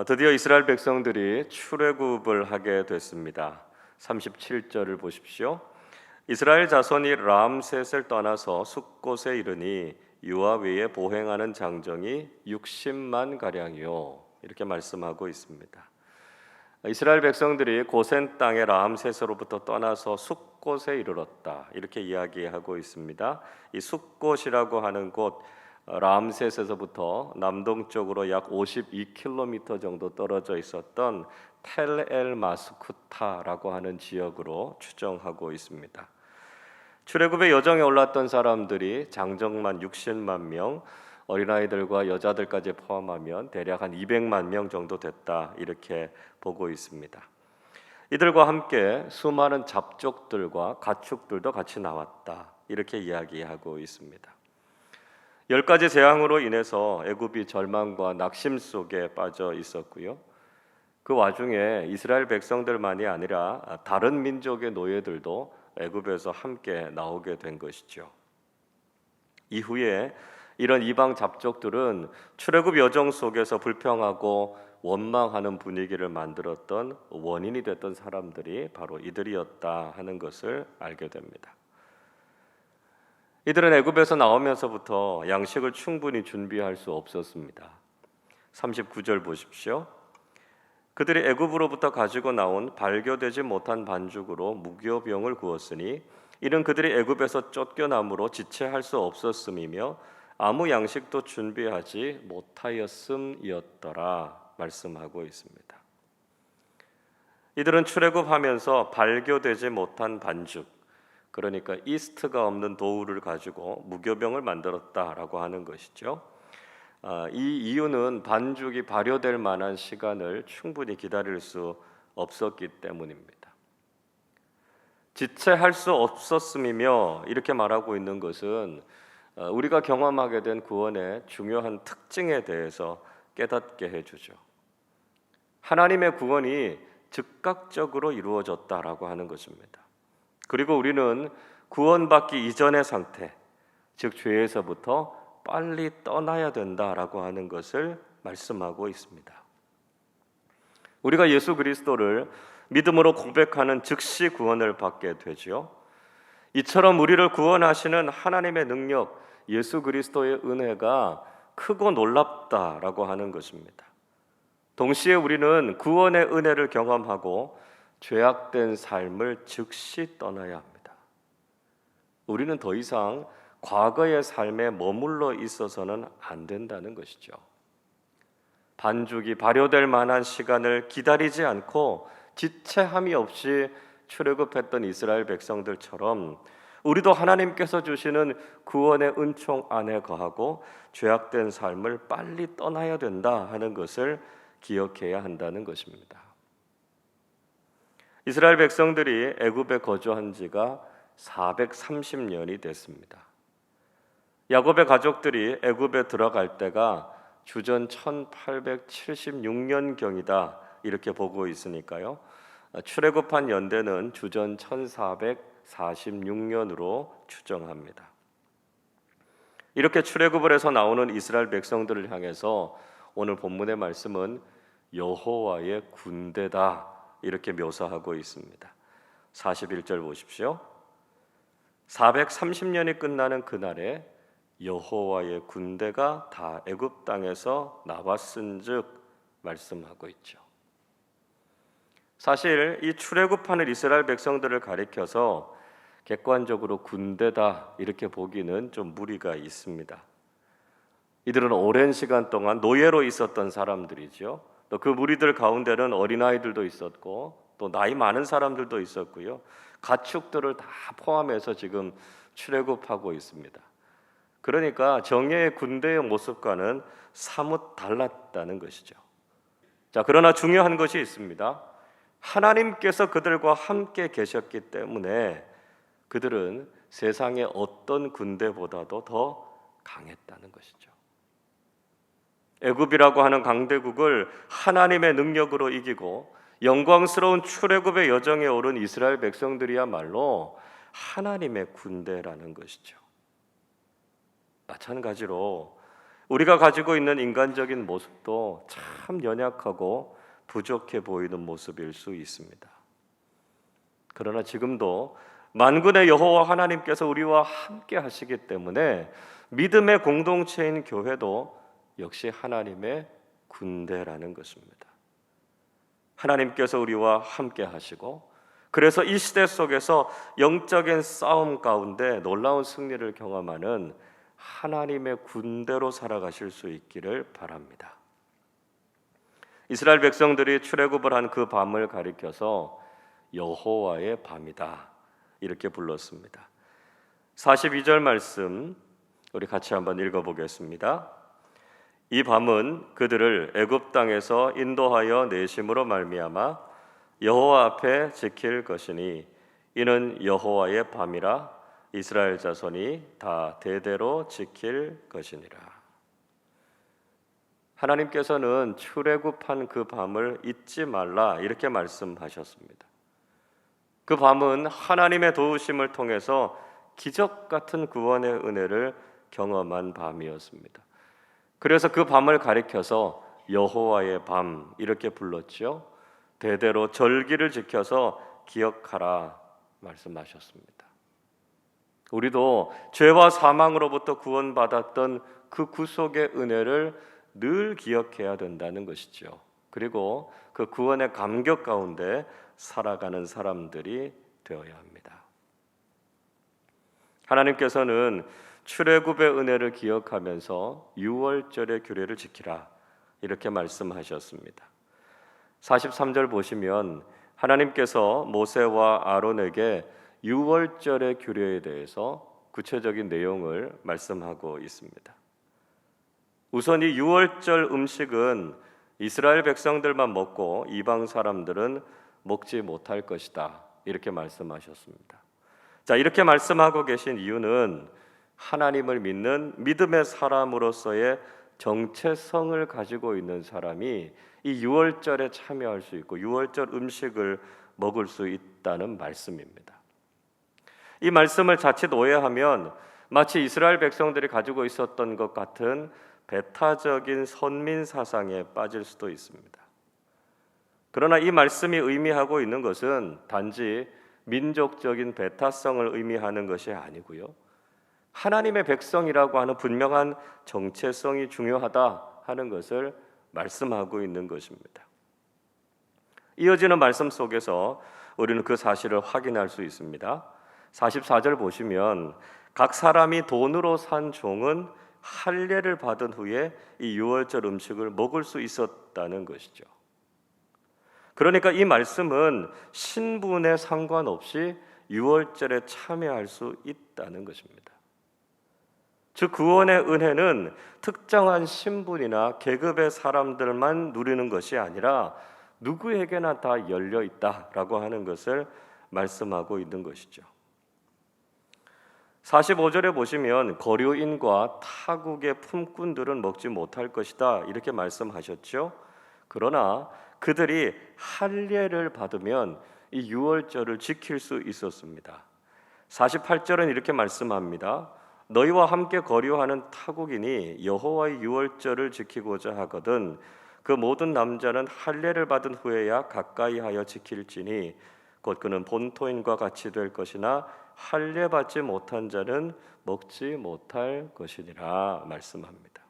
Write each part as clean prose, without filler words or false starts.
드디어 이스라엘 백성들이 출애굽을 하게 됐습니다. 37절을 보십시오. 이스라엘 자손이 람셋을 떠나서 숫곳에 이르니 유아 외에 보행하는 장정이 60만 가량이요, 이렇게 말씀하고 있습니다. 이스라엘 백성들이 고센 땅의 람셋으로부터 떠나서 숫곳에 이르렀다, 이렇게 이야기하고 있습니다. 이 숫곳이라고 하는 곳, 람셋에서부터 남동쪽으로 약 52km 정도 떨어져 있었던 텔엘 마스쿠타라고 하는 지역으로 추정하고 있습니다. 출애굽의 여정에 올랐던 사람들이 장정만 60만 명, 어린아이들과 여자들까지 포함하면 대략 한 200만 명 정도 됐다, 이렇게 보고 있습니다. 이들과 함께 수많은 잡족들과 가축들도 같이 나왔다, 이렇게 이야기하고 있습니다. 10가지 재앙으로 인해서 애굽이 절망과 낙심 속에 빠져 있었고요. 그 와중에 이스라엘 백성들만이 아니라 다른 민족의 노예들도 애굽에서 함께 나오게 된 것이죠. 이후에 이런 이방 잡족들은 출애굽 여정 속에서 불평하고 원망하는 분위기를 만들었던 원인이 됐던 사람들이 바로 이들이었다 하는 것을 알게 됩니다. 이들은 애굽에서 나오면서부터 양식을 충분히 준비할 수 없었습니다. 39절 보십시오. 그들이 애굽으로부터 가지고 나온 발교되지 못한 반죽으로 무교병을 구웠으니 이는 그들이 애굽에서 쫓겨남으로 지체할 수 없었음이며 아무 양식도 준비하지 못하였음이었더라, 말씀하고 있습니다. 이들은 출애굽하면서 발교되지 못한 반죽, 그러니까 이스트가 없는 도우를 가지고 무교병을 만들었다라고 하는 것이죠. 이 이유는 반죽이 발효될 만한 시간을 충분히 기다릴 수 없었기 때문입니다. 지체할 수 없었음이며 이렇게 말하고 있는 것은 우리가 경험하게 된 구원의 중요한 특징에 대해서 깨닫게 해주죠. 하나님의 구원이 즉각적으로 이루어졌다라고 하는 것입니다. 그리고 우리는 구원받기 이전의 상태, 즉 죄에서부터 빨리 떠나야 된다라고 하는 것을 말씀하고 있습니다. 우리가 예수 그리스도를 믿음으로 고백하는 즉시 구원을 받게 되죠. 이처럼 우리를 구원하시는 하나님의 능력, 예수 그리스도의 은혜가 크고 놀랍다라고 하는 것입니다. 동시에 우리는 구원의 은혜를 경험하고 죄악된 삶을 즉시 떠나야 합니다. 우리는 더 이상 과거의 삶에 머물러 있어서는 안 된다는 것이죠. 반죽이 발효될 만한 시간을 기다리지 않고 지체함이 없이 출애굽했던 이스라엘 백성들처럼 우리도 하나님께서 주시는 구원의 은총 안에 거하고 죄악된 삶을 빨리 떠나야 된다 하는 것을 기억해야 한다는 것입니다. 이스라엘 백성들이 애굽에 거주한 지가 430년이 됐습니다. 야곱의 가족들이 애굽에 들어갈 때가 주전 1876년경이다, 이렇게 보고 있으니까요. 출애굽한 연대는 주전 1446년으로 추정합니다. 이렇게 출애굽을 해서 나오는 이스라엘 백성들을 향해서 오늘 본문의 말씀은 여호와의 군대다, 이렇게 묘사하고 있습니다. 41절 보십시오. 430년이 끝나는 그날에 여호와의 군대가 다 애굽 땅에서 나왔은즉 말씀하고 있죠. 사실 이 출애굽하는 이스라엘 백성들을 가리켜서 객관적으로 군대다 이렇게 보기는 좀 무리가 있습니다. 이들은 오랜 시간 동안 노예로 있었던 사람들이죠. 또 그 무리들 가운데는 어린아이들도 있었고 또 나이 많은 사람들도 있었고요. 가축들을 다 포함해서 지금 출애굽하고 있습니다. 그러니까 정예의 군대의 모습과는 사뭇 달랐다는 것이죠. 자, 그러나 중요한 것이 있습니다. 하나님께서 그들과 함께 계셨기 때문에 그들은 세상의 어떤 군대보다도 더 강했다는 것이죠. 애굽이라고 하는 강대국을 하나님의 능력으로 이기고 영광스러운 출애굽의 여정에 오른 이스라엘 백성들이야말로 하나님의 군대라는 것이죠. 마찬가지로 우리가 가지고 있는 인간적인 모습도 참 연약하고 부족해 보이는 모습일 수 있습니다. 그러나 지금도 만군의 여호와 하나님께서 우리와 함께 하시기 때문에 믿음의 공동체인 교회도 역시 하나님의 군대라는 것입니다. 하나님께서 우리와 함께 하시고, 그래서 이 시대 속에서 영적인 싸움 가운데 놀라운 승리를 경험하는 하나님의 군대로 살아가실 수 있기를 바랍니다. 이스라엘 백성들이 출애굽을 한 그 밤을 가리켜서 여호와의 밤이다 이렇게 불렀습니다. 42절 말씀 우리 같이 한번 읽어보겠습니다. 이 밤은 그들을 애굽 땅에서 인도하여 내심으로 말미암아 여호와 앞에 지킬 것이니 이는 여호와의 밤이라 이스라엘 자손이 다 대대로 지킬 것이니라. 하나님께서는 출애굽한 그 밤을 잊지 말라 이렇게 말씀하셨습니다. 그 밤은 하나님의 도우심을 통해서 기적 같은 구원의 은혜를 경험한 밤이었습니다. 그래서 그 밤을 가리켜서 여호와의 밤 이렇게 불렀죠. 대대로 절기를 지켜서 기억하라 말씀하셨습니다. 우리도 죄와 사망으로부터 구원받았던 그 구속의 은혜를 늘 기억해야 된다는 것이죠. 그리고 그 구원의 감격 가운데 살아가는 사람들이 되어야 합니다. 하나님께서는 출애굽의 은혜를 기억하면서 유월절의 규례를 지키라 이렇게 말씀하셨습니다. 43절 보시면 하나님께서 모세와 아론에게 유월절의 규례에 대해서 구체적인 내용을 말씀하고 있습니다. 우선 이 유월절 음식은 이스라엘 백성들만 먹고 이방 사람들은 먹지 못할 것이다 이렇게 말씀하셨습니다. 자, 이렇게 말씀하고 계신 이유는 하나님을 믿는 믿음의 사람으로서의 정체성을 가지고 있는 사람이 이 유월절에 참여할 수 있고 유월절 음식을 먹을 수 있다는 말씀입니다. 이 말씀을 자칫 오해하면 마치 이스라엘 백성들이 가지고 있었던 것 같은 배타적인 선민 사상에 빠질 수도 있습니다. 그러나 이 말씀이 의미하고 있는 것은 단지 민족적인 배타성을 의미하는 것이 아니고요. 하나님의 백성이라고 하는 분명한 정체성이 중요하다 하는 것을 말씀하고 있는 것입니다. 이어지는 말씀 속에서 우리는 그 사실을 확인할 수 있습니다. 44절 보시면 각 사람이 돈으로 산 종은 할례를 받은 후에 이 유월절 음식을 먹을 수 있었다는 것이죠. 그러니까 이 말씀은 신분에 상관없이 유월절에 참여할 수 있다는 것입니다. 즉 구원의 은혜는 특정한 신분이나 계급의 사람들만 누리는 것이 아니라 누구에게나 다 열려 있다라고 하는 것을 말씀하고 있는 것이죠. 45절에 보시면 거류인과 타국의 품꾼들은 먹지 못할 것이다 이렇게 말씀하셨죠. 그러나 그들이 할례를 받으면 이 유월절을 지킬 수 있었습니다. 48절은 이렇게 말씀합니다. 너희와 함께 거류하는 타국인이 여호와의 유월절을 지키고자 하거든 그 모든 남자는 할례를 받은 후에야 가까이 하여 지킬지니 곧 그는 본토인과 같이 될 것이나 할례 받지 못한 자는 먹지 못할 것이니라 말씀합니다.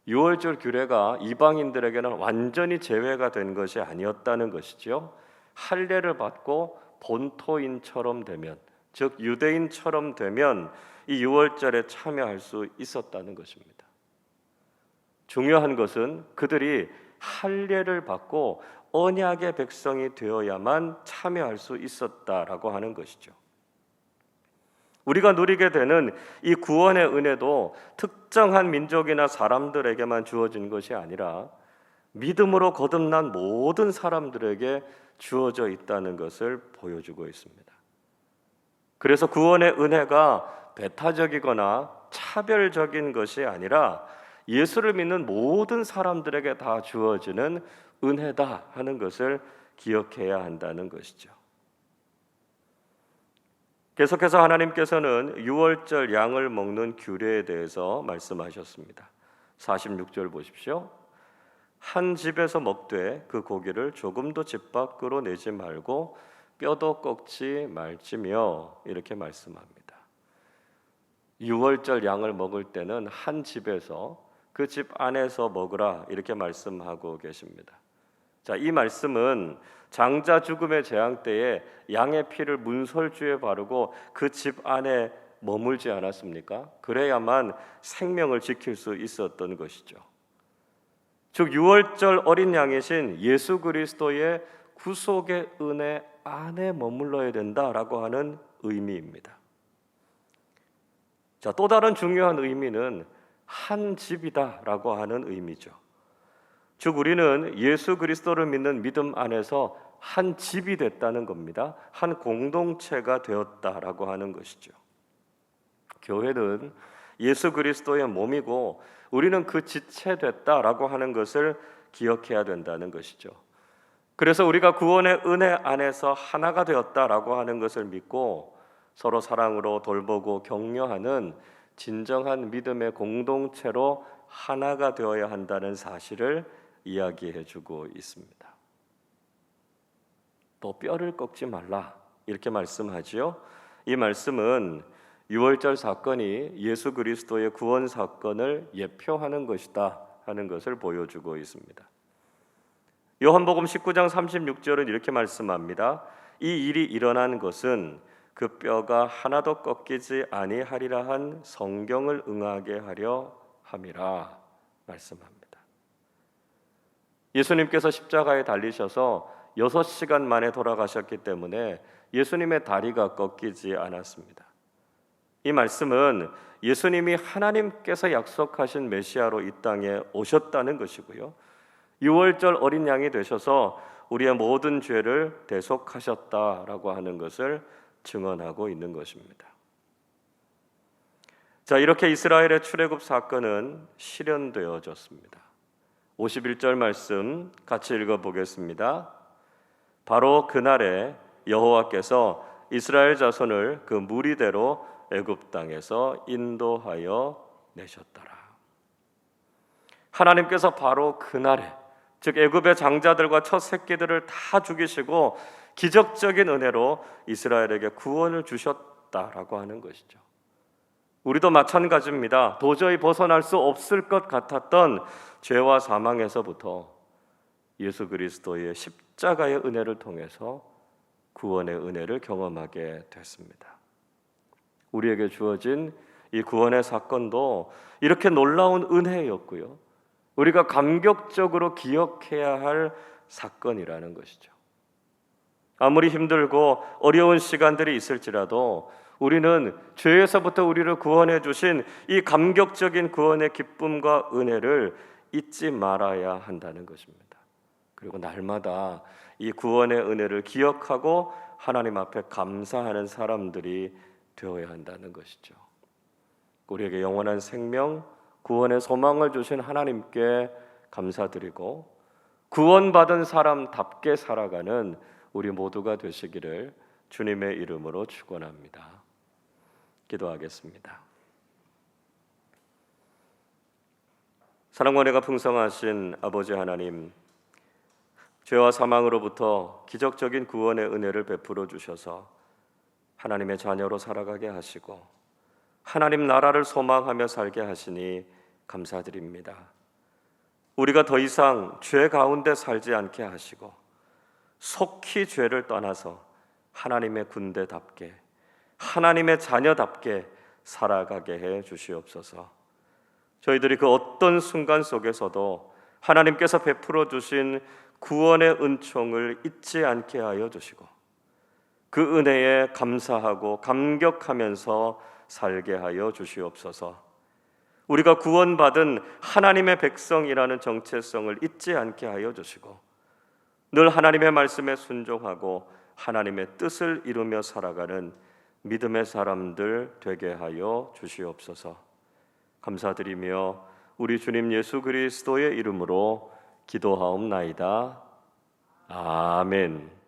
유월절 규례가 이방인들에게는 완전히 제외가 된 것이 아니었다는 것이죠. 할례를 받고 본토인처럼 되면, 즉 유대인처럼 되면 이 유월절에 참여할 수 있었다는 것입니다. 중요한 것은 그들이 할례를 받고 언약의 백성이 되어야만 참여할 수 있었다라고 하는 것이죠. 우리가 누리게 되는 이 구원의 은혜도 특정한 민족이나 사람들에게만 주어진 것이 아니라 믿음으로 거듭난 모든 사람들에게 주어져 있다는 것을 보여주고 있습니다. 그래서 구원의 은혜가 배타적이거나 차별적인 것이 아니라 예수를 믿는 모든 사람들에게 다 주어지는 은혜다 하는 것을 기억해야 한다는 것이죠. 계속해서 하나님께서는 유월절 양을 먹는 규례에 대해서 말씀하셨습니다. 46절 보십시오. 한 집에서 먹되 그 고기를 조금도 집 밖으로 내지 말고 뼈도 꺾지 말지며 이렇게 말씀합니다. 유월절 양을 먹을 때는 한 집에서 그 집 안에서 먹으라 이렇게 말씀하고 계십니다. 자, 이 말씀은 장자 죽음의 재앙 때에 양의 피를 문설주에 바르고 그 집 안에 머물지 않았습니까? 그래야만 생명을 지킬 수 있었던 것이죠. 즉 유월절 어린 양이신 예수 그리스도의 구속의 은혜 안에 머물러야 된다라고 하는 의미입니다. 자, 또 다른 중요한 의미는 한 집이다라고 하는 의미죠. 즉 우리는 예수 그리스도를 믿는 믿음 안에서 한 집이 됐다는 겁니다. 한 공동체가 되었다라고 하는 것이죠. 교회는 예수 그리스도의 몸이고 우리는 그 지체됐다라고 하는 것을 기억해야 된다는 것이죠. 그래서 우리가 구원의 은혜 안에서 하나가 되었다라고 하는 것을 믿고 서로 사랑으로 돌보고 격려하는 진정한 믿음의 공동체로 하나가 되어야 한다는 사실을 이야기해주고 있습니다. 또 뼈를 꺾지 말라 이렇게 말씀하지요. 이 말씀은 유월절 사건이 예수 그리스도의 구원 사건을 예표하는 것이다 하는 것을 보여주고 있습니다. 요한복음 19장 36절은 이렇게 말씀합니다. 이 일이 일어난 것은 그 뼈가 하나도 꺾이지 아니하리라 한 성경을 응하게 하려 함이라 말씀합니다. 예수님께서 십자가에 달리셔서 6시간 만에 돌아가셨기 때문에 예수님의 다리가 꺾이지 않았습니다. 이 말씀은 예수님이 하나님께서 약속하신 메시아로 이 땅에 오셨다는 것이고요. 유월절 어린 양이 되셔서 우리의 모든 죄를 대속하셨다라고 하는 것을 증언하고 있는 것입니다. 자, 이렇게 이스라엘의 출애굽 사건은 실현되어졌습니다. 51절 말씀 같이 읽어보겠습니다. 바로 그날에 여호와께서 이스라엘 자손을 그 무리대로 애굽 땅에서 인도하여 내셨더라. 하나님께서 바로 그날에, 즉 애굽의 장자들과 첫 새끼들을 다 죽이시고 기적적인 은혜로 이스라엘에게 구원을 주셨다라고 하는 것이죠. 우리도 마찬가지입니다. 도저히 벗어날 수 없을 것 같았던 죄와 사망에서부터 예수 그리스도의 십자가의 은혜를 통해서 구원의 은혜를 경험하게 됐습니다. 우리에게 주어진 이 구원의 사건도 이렇게 놀라운 은혜였고요. 우리가 감격적으로 기억해야 할 사건이라는 것이죠. 아무리 힘들고 어려운 시간들이 있을지라도 우리는 죄에서부터 우리를 구원해 주신 이 감격적인 구원의 기쁨과 은혜를 잊지 말아야 한다는 것입니다. 그리고 날마다 이 구원의 은혜를 기억하고 하나님 앞에 감사하는 사람들이 되어야 한다는 것이죠. 우리에게 영원한 생명, 구원의 소망을 주신 하나님께 감사드리고 구원받은 사람답게 살아가는 우리 모두가 되시기를 주님의 이름으로 축원합니다. 기도하겠습니다. 사랑과 은혜가 풍성하신 아버지 하나님, 죄와 사망으로부터 기적적인 구원의 은혜를 베풀어 주셔서 하나님의 자녀로 살아가게 하시고 하나님 나라를 소망하며 살게 하시니 감사드립니다. 우리가 더 이상 죄 가운데 살지 않게 하시고 속히 죄를 떠나서 하나님의 군대답게 하나님의 자녀답게 살아가게 해 주시옵소서. 저희들이 그 어떤 순간 속에서도 하나님께서 베풀어 주신 구원의 은총을 잊지 않게 하여 주시고 그 은혜에 감사하고 감격하면서 살게 하여 주시옵소서. 우리가 구원받은 하나님의 백성이라는 정체성을 잊지 않게 하여 주시고 늘 하나님의 말씀에 순종하고 하나님의 뜻을 이루며 살아가는 믿음의 사람들 되게 하여 주시옵소서. 감사드리며 우리 주님 예수 그리스도의 이름으로 기도하옵나이다. 아멘.